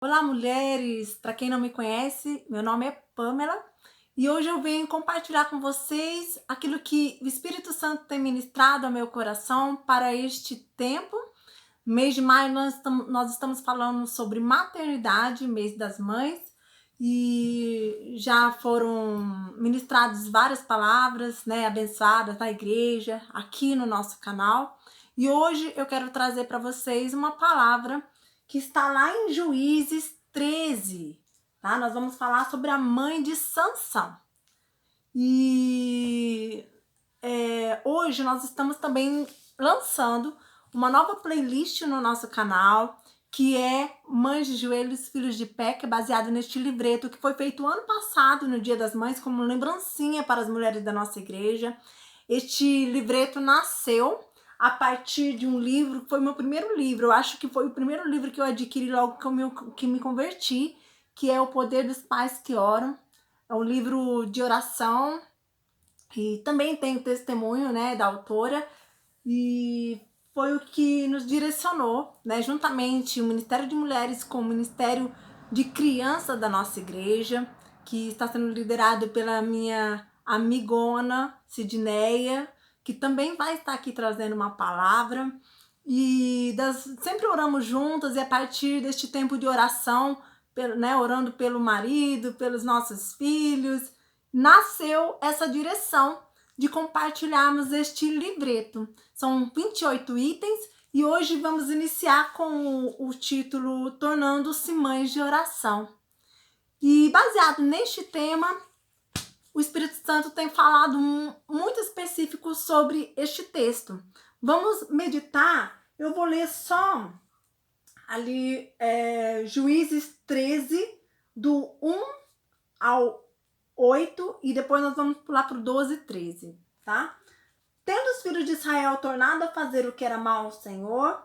Olá, mulheres! Para quem não me conhece, meu nome é Pamela e hoje eu venho compartilhar com vocês aquilo que o Espírito Santo tem ministrado ao meu coração para este tempo. Mês de maio nós estamos falando sobre maternidade, mês das mães, e já foram ministradas várias palavras, né, abençoadas na igreja, aqui no nosso canal. E hoje eu quero trazer para vocês uma palavra que está lá em Juízes 13, tá? Nós vamos falar sobre a mãe de Sansão. E hoje nós estamos também lançando uma nova playlist no nosso canal, que é Mães de Joelhos, Filhos de Pé, que é baseado neste livreto que foi feito ano passado, no Dia das Mães, como lembrancinha para as mulheres da nossa igreja. Este livreto nasceu a partir de um livro, que foi meu primeiro livro, eu acho que foi o primeiro livro que eu adquiri logo que me converti, que é O Poder dos Pais que Oram. É um livro de oração e também tem o testemunho, né, da autora, e foi o que nos direcionou, né, juntamente o Ministério de Mulheres com o Ministério de Criança da nossa igreja, que está sendo liderado pela minha amigona Sidneia, que também vai estar aqui trazendo uma palavra. E sempre oramos juntas, e a partir deste tempo de oração, né, orando pelo marido, pelos nossos filhos, nasceu essa direção de compartilharmos este livreto. São 28 itens e hoje vamos iniciar com o título Tornando-se Mães de Oração. E baseado neste tema, o Espírito Santo tem falado muito específico sobre este texto. Vamos meditar. Eu vou ler só ali Juízes 13, do 1 ao 8, e depois nós vamos pular para o 12 e 13, tá? Tendo os filhos de Israel tornado a fazer o que era mal ao Senhor,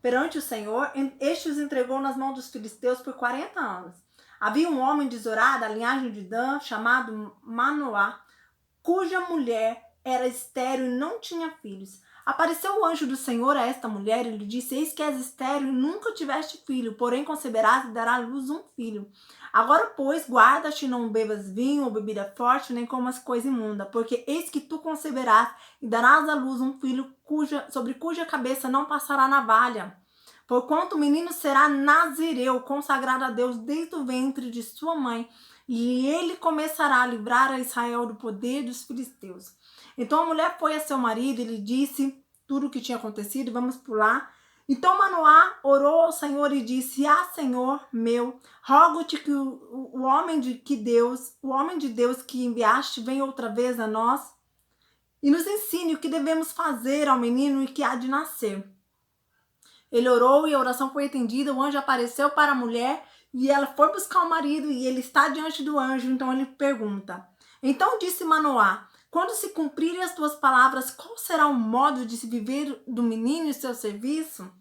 perante o Senhor, este os entregou nas mãos dos filisteus por 40 anos. Havia um homem de Zorá, da linhagem de Dan, chamado Manoá, cuja mulher era estéril e não tinha filhos. Apareceu o anjo do Senhor a esta mulher e lhe disse: Eis que és estéril e nunca tiveste filho, porém conceberás e darás à luz um filho. Agora, pois, guarda-te, não bebas vinho ou bebida forte, nem comas coisa imunda, porque eis que tu conceberás e darás à luz um filho sobre cuja cabeça não passará navalha. Porquanto o menino será nazireu, consagrado a Deus desde o ventre de sua mãe, e ele começará a livrar a Israel do poder dos filisteus. Então a mulher foi a seu marido e lhe disse tudo o que tinha acontecido. Vamos pular. Então Manoá orou ao Senhor e disse: Senhor meu, rogo-te que o homem de Deus que enviaste venha outra vez a nós e nos ensine o que devemos fazer ao menino e que há de nascer. Ele orou e a oração foi atendida. O anjo apareceu para a mulher e ela foi buscar o marido e ele está diante do anjo. Então ele pergunta: Então disse Manoá: Quando se cumprirem as tuas palavras, qual será o modo de se viver do menino e seu serviço?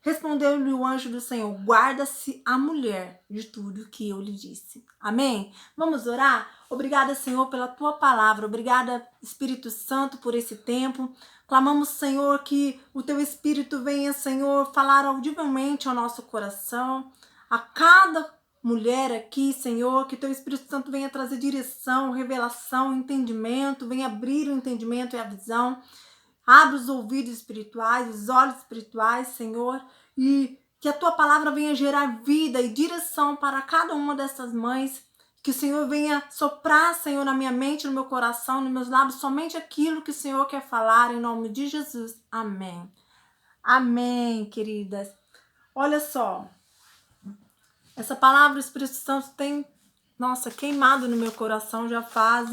Respondeu-lhe o anjo do Senhor: Guarda-se a mulher de tudo que eu lhe disse. Amém? Vamos orar? Obrigada, Senhor, pela tua palavra. Obrigada, Espírito Santo, por esse tempo. Clamamos, Senhor, que o teu Espírito venha, Senhor, falar audivelmente ao nosso coração, a cada mulher aqui, Senhor, que teu Espírito Santo venha trazer direção, revelação, entendimento, venha abrir o entendimento e a visão. Abre os ouvidos espirituais, os olhos espirituais, Senhor, e que a tua palavra venha gerar vida e direção para cada uma dessas mães. Que o Senhor venha soprar, Senhor, na minha mente, no meu coração, nos meus lábios, somente aquilo que o Senhor quer falar, em nome de Jesus. Amém. Amém, queridas. Olha só, essa palavra o Espírito Santo tem, nossa, queimado no meu coração já faz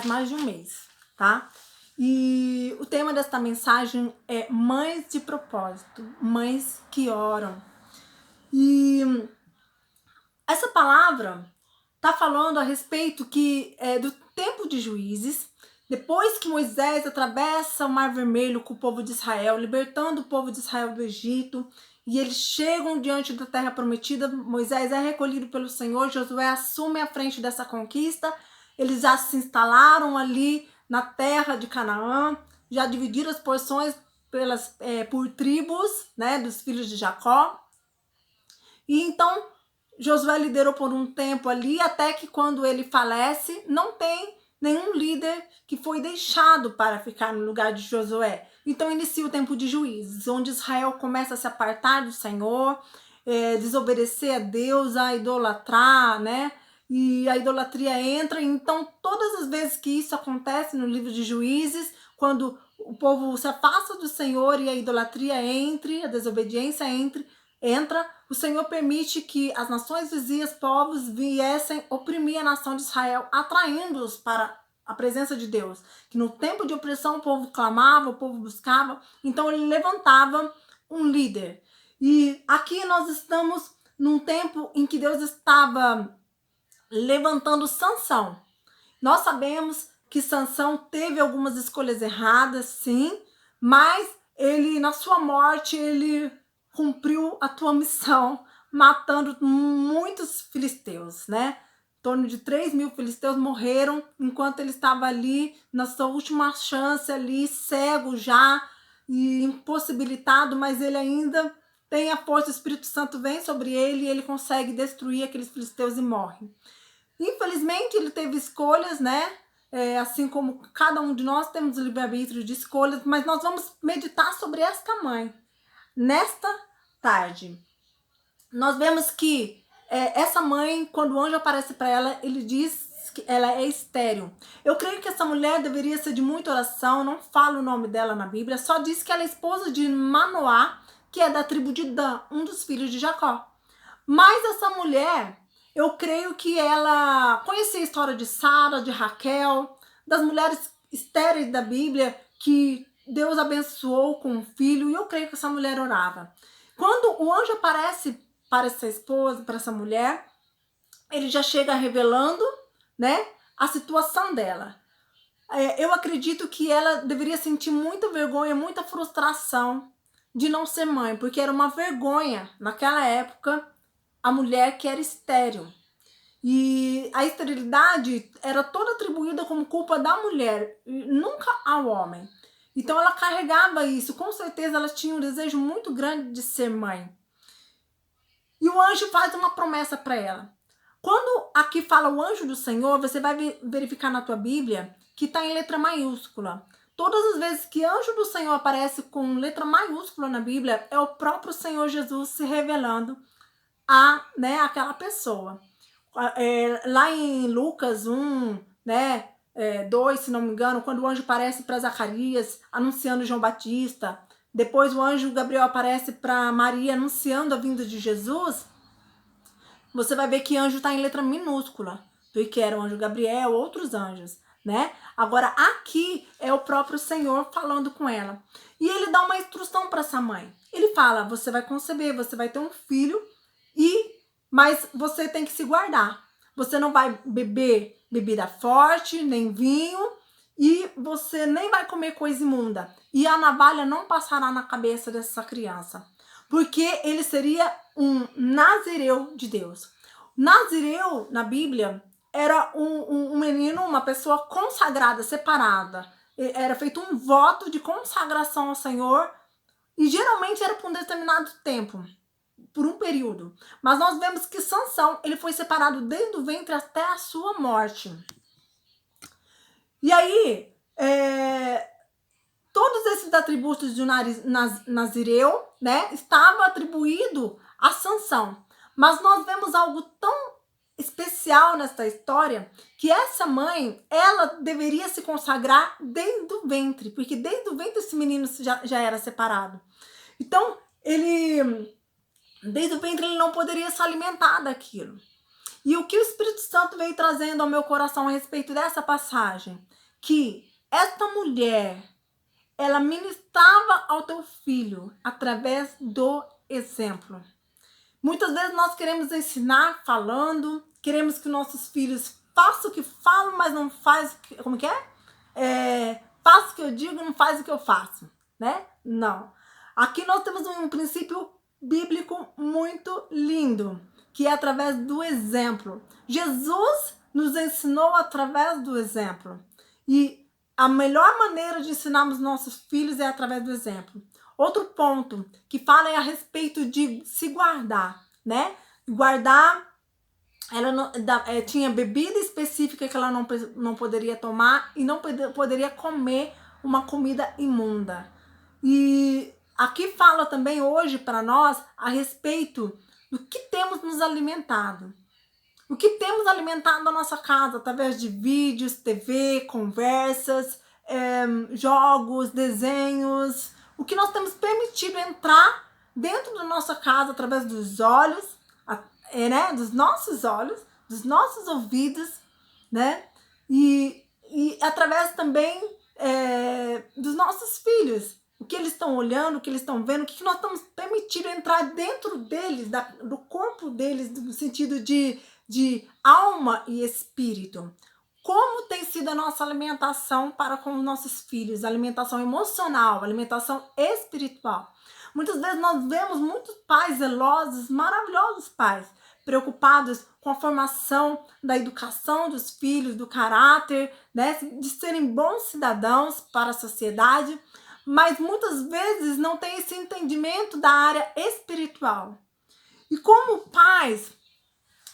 mais de um mês, tá? E o tema desta mensagem é Mães de Propósito, mães que oram. E essa palavra está falando a respeito do tempo de Juízes, depois que Moisés atravessa o Mar Vermelho com o povo de Israel, libertando o povo de Israel do Egito, e eles chegam diante da terra prometida. Moisés é recolhido pelo Senhor, Josué assume a frente dessa conquista, eles já se instalaram ali na terra de Canaã, já dividiram as porções por tribos, né, dos filhos de Jacó. E então Josué liderou por um tempo ali, até que quando ele falece, não tem nenhum líder que foi deixado para ficar no lugar de Josué. Então inicia o tempo de juízes, onde Israel começa a se apartar do Senhor, desobedecer a Deus, a idolatrar, né? E a idolatria entra. Então todas as vezes que isso acontece no livro de Juízes, quando o povo se afasta do Senhor e a idolatria entra, a desobediência entra, o Senhor permite que as nações vizinhas, povos, viessem oprimir a nação de Israel, atraindo-os para a presença de Deus. Que no tempo de opressão o povo clamava, o povo buscava, então ele levantava um líder. E aqui nós estamos num tempo em que Deus estava levantando Sansão. Nós sabemos que Sansão teve algumas escolhas erradas, sim, mas ele, na sua morte, ele cumpriu a tua missão, matando muitos filisteus, né? Em torno de 3.000 filisteus morreram enquanto ele estava ali na sua última chance ali, cego já e impossibilitado, mas ele ainda tem a força, o Espírito Santo vem sobre ele e ele consegue destruir aqueles filisteus e morre. Infelizmente ele teve escolhas, né? Assim como cada um de nós temos o livre-arbítrio de escolhas, mas nós vamos meditar sobre esta mãe nesta tarde. Nós vemos que essa mãe, quando o anjo aparece para ela, ele diz que ela é estéril. Eu creio que essa mulher deveria ser de muita oração, não fala o nome dela na Bíblia, só diz que ela é esposa de Manoá, que é da tribo de Dan, um dos filhos de Jacó. Mas essa mulher, eu creio que ela conhecia a história de Sara, de Raquel, das mulheres estéreis da Bíblia, que Deus abençoou com um filho, e eu creio que essa mulher orava. Quando o anjo aparece para essa esposa, para essa mulher, ele já chega revelando, né, a situação dela. Eu acredito que ela deveria sentir muita vergonha, muita frustração de não ser mãe, porque era uma vergonha, naquela época, a mulher que era estéril. E a esterilidade era toda atribuída como culpa da mulher, nunca ao homem. Então ela carregava isso, com certeza ela tinha um desejo muito grande de ser mãe. E o anjo faz uma promessa para ela. Quando aqui fala o anjo do Senhor, você vai verificar na tua Bíblia que está em letra maiúscula. Todas as vezes que anjo do Senhor aparece com letra maiúscula na Bíblia, é o próprio Senhor Jesus se revelando a, né, aquela pessoa. Lá em Lucas 1, né, 2, se não me engano, quando o anjo aparece para Zacarias, anunciando João Batista, depois o anjo Gabriel aparece para Maria, anunciando a vinda de Jesus, você vai ver que anjo está em letra minúscula, porque era o anjo Gabriel, outros anjos, né? Agora aqui é o próprio Senhor falando com ela. E ele dá uma instrução para essa mãe. Ele fala, você vai conceber, você vai ter um filho, mas você tem que se guardar. Você não vai beber bebida forte, nem vinho, e você nem vai comer coisa imunda. E a navalha não passará na cabeça dessa criança, porque ele seria um nazireu de Deus. Nazireu, na Bíblia, era um menino, uma pessoa consagrada, separada. Era feito um voto de consagração ao Senhor, e geralmente era por um determinado tempo, por um período. Mas nós vemos que Sansão, ele foi separado desde o ventre até a sua morte. E aí, todos esses atributos de Nazireu, né, estavam atribuídos a Sansão. Mas nós vemos algo tão especial nessa história, que essa mãe, ela deveria se consagrar desde o ventre, porque desde o ventre esse menino já era separado. Então, desde o ventre ele não poderia se alimentar daquilo. E o que o Espírito Santo veio trazendo ao meu coração a respeito dessa passagem? Que esta mulher, ela ministrava ao teu filho através do exemplo. Muitas vezes nós queremos ensinar falando, queremos que nossos filhos façam o que falam, mas não faz, como que é? Faça o que eu digo, não faz o que eu faço, né? Não. Aqui nós temos um princípio bíblico muito lindo, que é através do exemplo. Jesus nos ensinou através do exemplo. E a melhor maneira de ensinarmos nossos filhos é através do exemplo. Outro ponto que fala é a respeito de se guardar. né? Guardar, ela não, tinha bebida específica que ela não poderia tomar e não poderia comer uma comida imunda. E aqui fala também hoje para nós a respeito do que temos nos alimentado. O que temos alimentado a nossa casa através de vídeos, TV, conversas, jogos, desenhos. O que nós temos permitido entrar dentro da nossa casa através dos olhos, né? Dos nossos olhos, dos nossos ouvidos, né? E através também dos nossos filhos. O que eles estão olhando, o que eles estão vendo, o que nós estamos permitindo entrar dentro deles, do corpo deles, no sentido de alma e espírito. Como tem sido a nossa alimentação para com os nossos filhos? Alimentação emocional, alimentação espiritual. Muitas vezes nós vemos muitos pais zelosos, maravilhosos pais, preocupados com a formação da educação dos filhos, do caráter, né, de serem bons cidadãos para a sociedade, mas muitas vezes não tem esse entendimento da área espiritual. E como pais,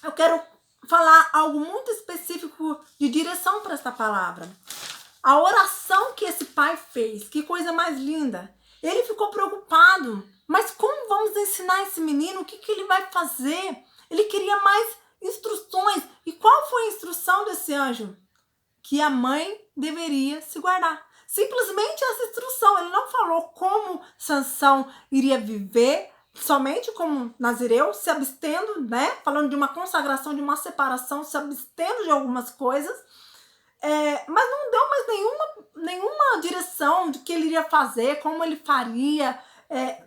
eu quero falar algo muito específico de direção para essa palavra. A oração que esse pai fez, que coisa mais linda. Ele ficou preocupado, mas como vamos ensinar esse menino? O que ele vai fazer? Ele queria mais instruções. E qual foi a instrução desse anjo? Que a mãe deveria se guardar. Simplesmente essa instrução. Ele não falou como Sansão iria viver, somente como nazireu, se abstendo, né? Falando de uma consagração, de uma separação, se abstendo de algumas coisas. Mas não deu mais nenhuma direção de que ele iria fazer, como ele faria,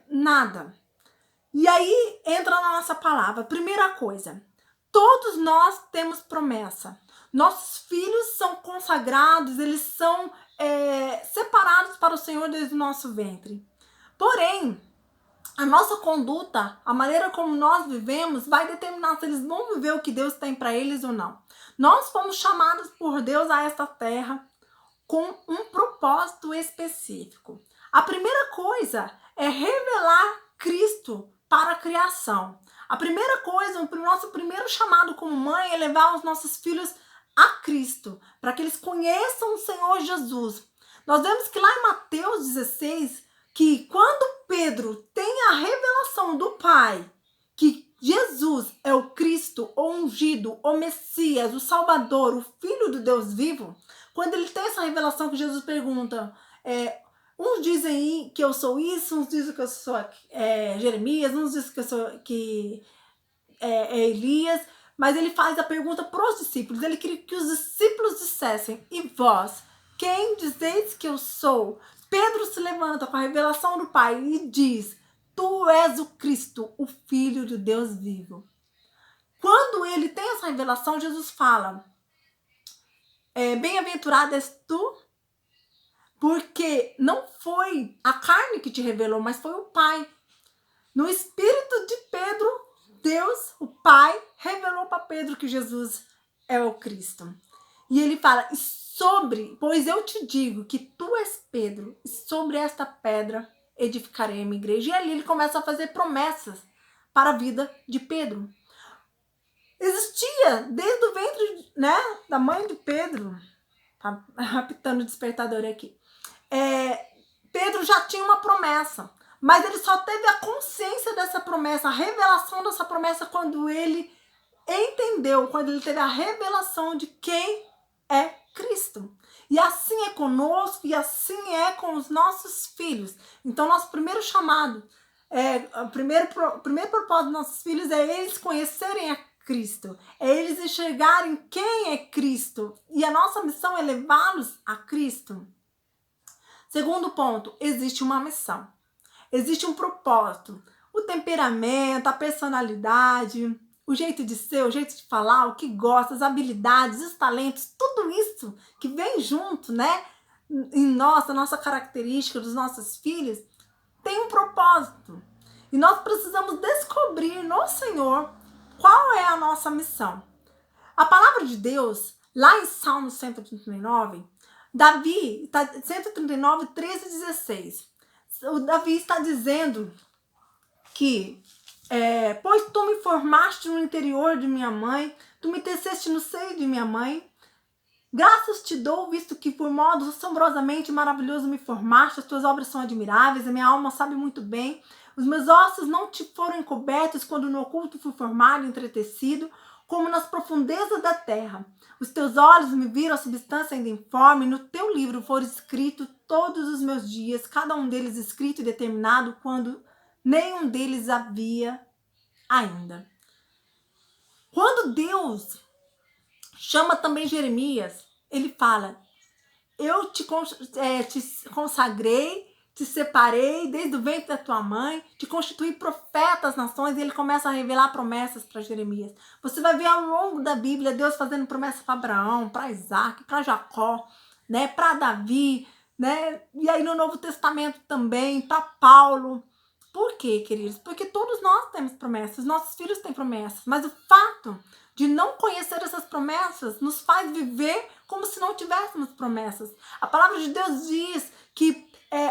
nada. E aí entra na nossa palavra. Primeira coisa, todos nós temos promessa. Nossos filhos são consagrados, eles são separados para o Senhor desde o nosso ventre. Porém, a nossa conduta, a maneira como nós vivemos, vai determinar se eles vão viver o que Deus tem para eles ou não. Nós fomos chamados por Deus a esta terra com um propósito específico. A primeira coisa é revelar Cristo para a criação. A primeira coisa, o nosso primeiro chamado como mãe é levar os nossos filhos a Cristo, para que eles conheçam o Senhor Jesus. Nós vemos que lá em Mateus 16, que quando Pedro tem a revelação do Pai, que Jesus é o Cristo, o ungido, o Messias, o Salvador, o Filho do Deus vivo, quando ele tem essa revelação que Jesus pergunta, uns dizem que eu sou isso, uns dizem que eu sou Jeremias, uns dizem que eu sou Elias, mas ele faz a pergunta para os discípulos. Ele queria que os discípulos dissessem: e vós, quem dizeis que eu sou? Pedro se levanta com a revelação do Pai e diz: tu és o Cristo, o Filho de Deus vivo. Quando ele tem essa revelação, Jesus fala: bem-aventurado és tu, porque não foi a carne que te revelou, mas foi o Pai. No espírito de Pedro, Deus, o Pai, revelou para Pedro que Jesus é o Cristo. E ele fala: pois eu te digo que tu és Pedro, e sobre esta pedra edificarei a minha igreja. E ali ele começa a fazer promessas para a vida de Pedro. Existia, desde o ventre, né, da mãe de Pedro, tá apitando o despertador aqui, Pedro já tinha uma promessa, mas ele só teve a consciência dessa promessa, a revelação dessa promessa quando ele entendeu, quando ele teve a revelação de quem é Cristo. E assim é conosco, e assim é com os nossos filhos. Então, nosso primeiro chamado, o primeiro propósito dos nossos filhos é eles conhecerem a Cristo, é eles enxergarem quem é Cristo. E a nossa missão é levá-los a Cristo. Segundo ponto, existe uma missão. Existe um propósito. O temperamento, a personalidade, o jeito de ser, o jeito de falar, o que gosta, as habilidades, os talentos, tudo isso que vem junto, né, em nós, a nossa característica dos nossos filhos, tem um propósito. E nós precisamos descobrir no Senhor qual é a nossa missão. A palavra de Deus, lá em Salmo 139, Davi, 139, 13 e 16, o Davi está dizendo que Pois tu me formaste no interior de minha mãe, tu me teceste no seio de minha mãe. Graças te dou, visto que por modo assombrosamente maravilhoso me formaste, as tuas obras são admiráveis, a minha alma sabe muito bem. Os meus ossos não te foram encobertos quando no oculto fui formado e entretecido, como nas profundezas da terra. Os teus olhos me viram a substância ainda informe, no teu livro foram escritos todos os meus dias, cada um deles escrito e determinado, quando nenhum deles havia ainda. Quando Deus chama também Jeremias, ele fala: eu te consagrei, te separei desde o ventre da tua mãe, te constituí profeta às nações, e ele começa a revelar promessas para Jeremias. Você vai ver ao longo da Bíblia Deus fazendo promessas para Abraão, para Isaac, para Jacó, né, para Davi, né, e aí no Novo Testamento também, para Paulo. Por quê, queridos? Porque todos nós temos promessas, nossos filhos têm promessas, mas o fato de não conhecer essas promessas nos faz viver como se não tivéssemos promessas. A palavra de Deus diz que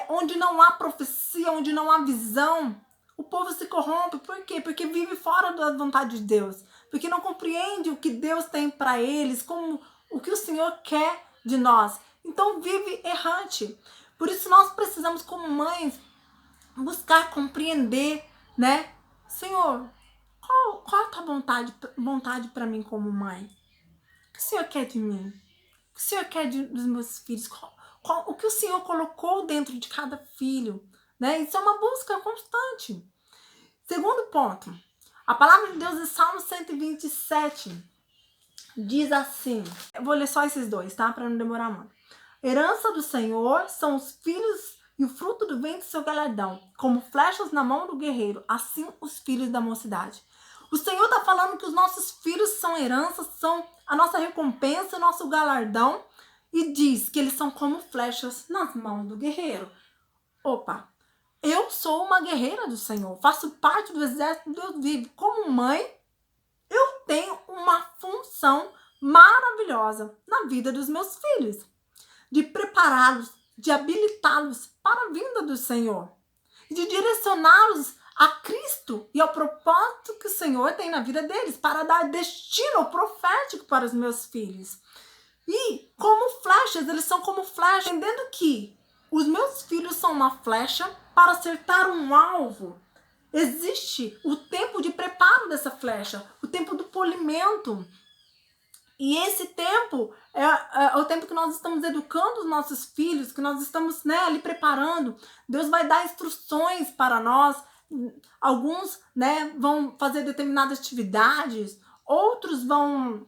onde não há profecia, onde não há visão, o povo se corrompe. Por quê? Porque vive fora da vontade de Deus. Porque não compreende o que Deus tem para eles, como o que o Senhor quer de nós. Então vive errante. Por isso nós precisamos, como mães, buscar compreender, né? Senhor, qual a tua vontade para mim como mãe? O que o Senhor quer de mim? O que o Senhor quer dos meus filhos? O que o Senhor colocou dentro de cada filho? Né? Isso é uma busca constante. Segundo ponto, a palavra de Deus em Salmo 127 diz assim, eu vou ler só esses dois, tá? Para não demorar muito. Herança do Senhor são os filhos e o fruto do ventre seu galardão, como flechas na mão do guerreiro, assim os filhos da mocidade. O Senhor está falando que os nossos filhos são heranças, são a nossa recompensa, o nosso galardão, e diz que eles são como flechas nas mãos do guerreiro. Opa, eu sou uma guerreira do Senhor, faço parte do exército de Deus vivo. Como mãe, eu tenho uma função maravilhosa na vida dos meus filhos, de prepará-los, de habilitá-los para a vinda do Senhor, de direcioná-los a Cristo e ao propósito que o Senhor tem na vida deles, para dar destino profético para os meus filhos. E como flechas, eles são como flechas, entendendo que os meus filhos são uma flecha para acertar um alvo. Existe o tempo de preparo dessa flecha, o tempo do polimento. E esse tempo é o tempo que nós estamos educando os nossos filhos, que nós estamos, né, ali preparando. Deus vai dar instruções para nós. Alguns, né, vão fazer determinadas atividades, outros vão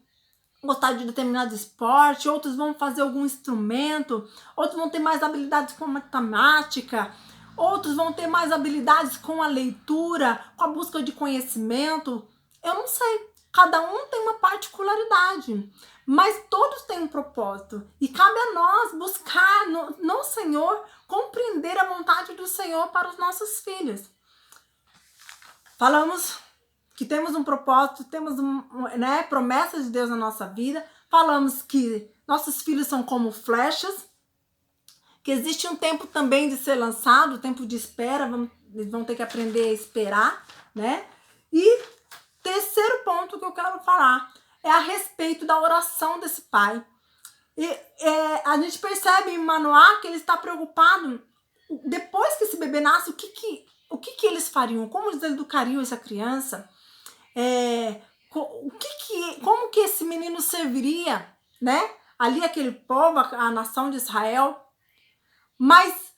gostar de determinado esporte, outros vão fazer algum instrumento, outros vão ter mais habilidades com matemática, outros vão ter mais habilidades com a leitura, com a busca de conhecimento. Eu não sei. Cada um tem uma particularidade, mas todos têm um propósito. E cabe a nós buscar no Senhor, compreender a vontade do Senhor para os nossos filhos. Falamos que temos um propósito, temos né, promessas de Deus na nossa vida. Falamos que nossos filhos são como flechas, que existe um tempo também de ser lançado, tempo de espera, eles vão ter que aprender a esperar, né? E terceiro ponto que eu quero falar é a respeito da oração desse pai. A gente percebe em Manoá que ele está preocupado, depois que esse bebê nasce, o que eles fariam? Como eles educariam essa criança? Como que esse menino serviria, né? Ali aquele povo, a nação de Israel. Mas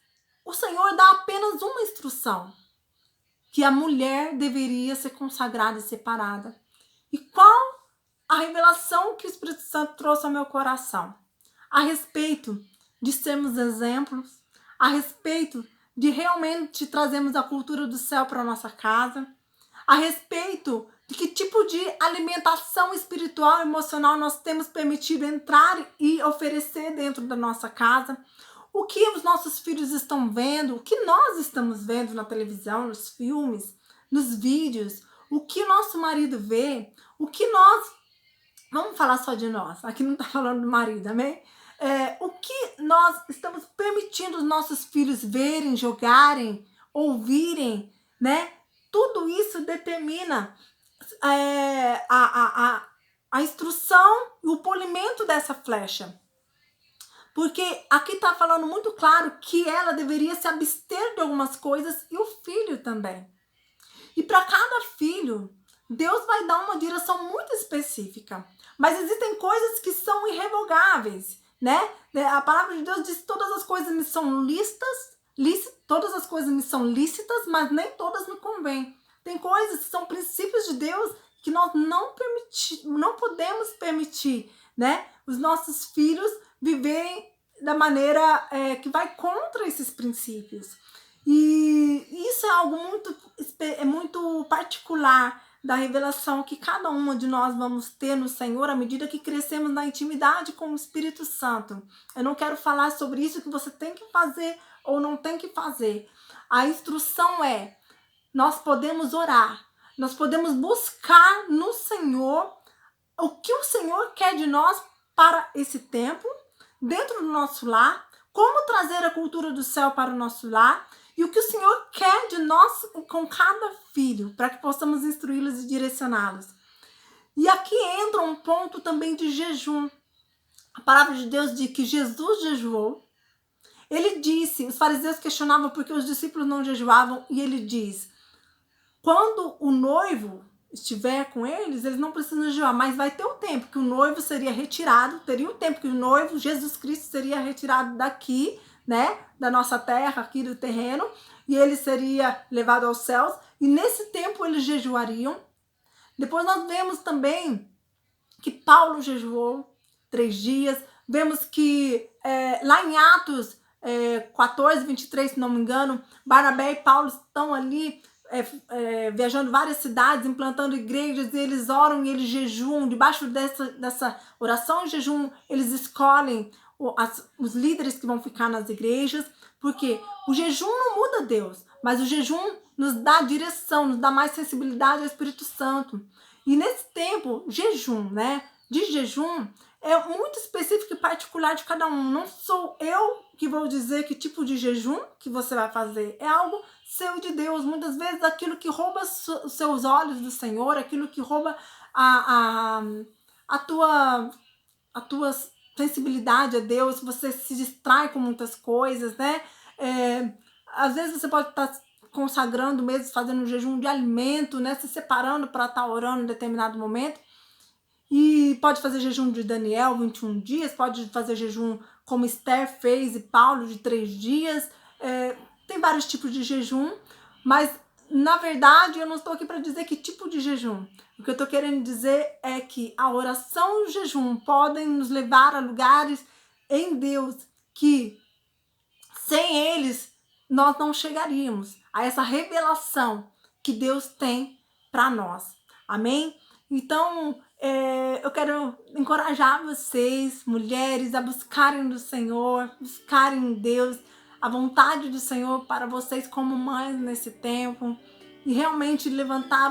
o Senhor dá apenas uma instrução, que a mulher deveria ser consagrada e separada. E qual a revelação que o Espírito Santo trouxe ao meu coração? A respeito de sermos exemplos, a respeito de realmente trazermos a cultura do céu para a nossa casa, a respeito de que tipo de alimentação espiritual e emocional nós temos permitido entrar e oferecer dentro da nossa casa, o que os nossos filhos estão vendo, o que nós estamos vendo na televisão, nos filmes, nos vídeos, o que o nosso marido vê, o que nós... Vamos falar só de nós, aqui não está falando do marido, amém? O que nós estamos permitindo os nossos filhos verem, jogarem, ouvirem, né? tudo isso determina a instrução e o polimento dessa flecha. Porque aqui está falando muito claro que ela deveria se abster de algumas coisas e o filho também. E para cada filho, Deus vai dar uma direção muito específica. Mas existem coisas que são irrevogáveis, né? A palavra de Deus diz: todas as coisas me são lícitas, todas as coisas me são lícitas, mas nem todas me convêm. Tem coisas que são princípios de Deus que nós não podemos permitir, né? Os nossos filhos viverem da maneira que vai contra esses princípios. E isso é algo muito particular da revelação que cada uma de nós vamos ter no Senhor à medida que crescemos na intimidade com o Espírito Santo. Eu não quero falar sobre isso que você tem que fazer ou não tem que fazer. A instrução é: nós podemos orar, nós podemos buscar no Senhor o que o Senhor quer de nós para esse tempo, dentro do nosso lar, como trazer a cultura do céu para o nosso lar e o que o Senhor quer de nós com cada filho, para que possamos instruí-los e direcioná-los. E aqui entra um ponto também de jejum. A palavra de Deus diz que Jesus jejuou. Ele disse, os fariseus questionavam por que os discípulos não jejuavam, e ele diz: quando o noivo estiver com eles não precisam jejuar, mas vai ter um tempo que o noivo seria retirado, teria um tempo que o noivo, Jesus Cristo, seria retirado daqui, né, da nossa terra, aqui do terreno, e ele seria levado aos céus, e nesse tempo eles jejuariam. Depois nós vemos também que Paulo jejuou 3 dias, vemos que lá em Atos 14, 23, se não me engano, Barnabé e Paulo estão ali viajando várias cidades, implantando igrejas, e eles oram e eles jejuam. Debaixo dessa oração e jejum, eles escolhem os líderes que vão ficar nas igrejas, porque o jejum não muda Deus, mas o jejum nos dá direção, nos dá mais sensibilidade ao Espírito Santo. E nesse tempo, jejum, né, de jejum, é muito específico e particular de cada um. Não sou eu que vou dizer que tipo de jejum que você vai fazer. É algo seu de Deus. Muitas vezes aquilo que rouba os seus olhos do Senhor, aquilo que rouba a tua sensibilidade a Deus, você se distrai com muitas coisas, né? Às vezes você pode estar consagrando mesmo, fazendo um jejum de alimento, né? Se separando para estar orando em determinado momento. E pode fazer jejum de Daniel, 21 dias, pode fazer jejum como Esther fez e Paulo, de 3 dias. Tem vários tipos de jejum, mas na verdade eu não estou aqui para dizer que tipo de jejum. O que eu estou querendo dizer é que a oração e o jejum podem nos levar a lugares em Deus que sem eles nós não chegaríamos a essa revelação que Deus tem para nós. Amém? Então, eu quero encorajar vocês, mulheres, a buscarem do Senhor, buscarem em Deus, a vontade do Senhor para vocês como mães nesse tempo, e realmente levantar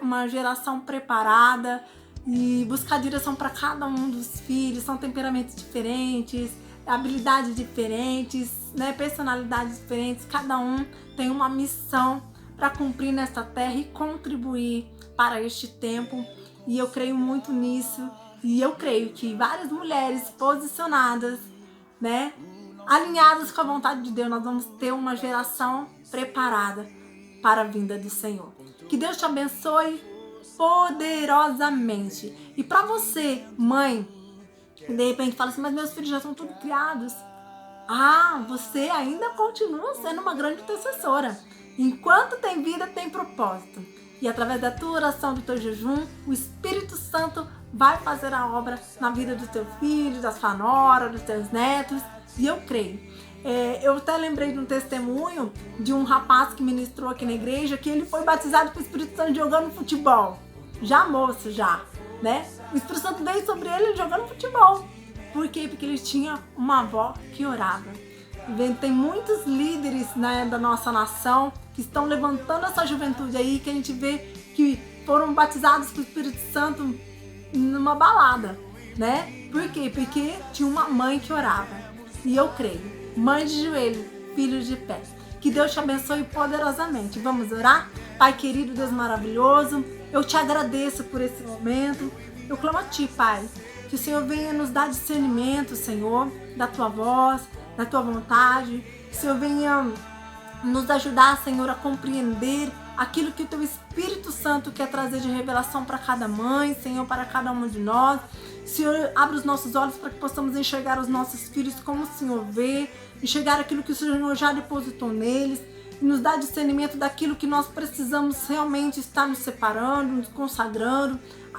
uma geração preparada e buscar direção para cada um dos filhos. São temperamentos diferentes, habilidades diferentes, né, personalidades diferentes, cada um tem uma missão para cumprir nesta terra e contribuir para este tempo. E eu creio muito nisso, e eu creio que várias mulheres posicionadas, né, alinhadas com a vontade de Deus, nós vamos ter uma geração preparada para a vinda do Senhor. Que Deus te abençoe poderosamente. E para você, mãe, de repente fala assim: mas meus filhos já são todos criados. Você ainda continua sendo uma grande intercessora. Enquanto tem vida, tem propósito. E através da tua oração, do teu jejum, o Espírito Santo vai fazer a obra na vida do teu filho, da sua nora, dos teus netos. E eu creio. Eu até lembrei de um testemunho de um rapaz que ministrou aqui na igreja, que ele foi batizado com o Espírito Santo jogando futebol. Já moço, né? O Espírito Santo veio sobre ele jogando futebol. Por quê? Porque ele tinha uma avó que orava. Tem muitos líderes, né, da nossa nação que estão levantando essa juventude aí, que a gente vê que foram batizados com o Espírito Santo numa balada, né? Por quê? Porque tinha uma mãe que orava. E eu creio, mãe de joelho, filhos de pé. Que Que Deus te abençoe poderosamente. Vamos orar? Pai querido, Deus maravilhoso, eu te agradeço por esse momento. Eu clamo a Ti, Pai, que o Senhor venha nos dar discernimento, Senhor, da Tua voz, da Tua vontade. Que o Senhor venha nos ajudar, Senhor, a compreender aquilo que o Teu Espírito Santo quer trazer de revelação para cada mãe, Senhor, para cada uma de nós. Senhor, abre os nossos olhos para que possamos enxergar os nossos filhos como o Senhor vê, enxergar aquilo que o Senhor já depositou neles, e nos dá discernimento daquilo que nós precisamos realmente estar nos separando, nos consagrando,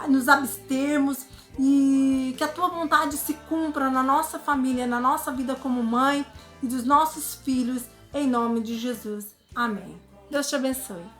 nos abstermos, e que a Tua vontade se cumpra na nossa família, na nossa vida como mãe e dos nossos filhos, em nome de Jesus. Amém. Deus te abençoe.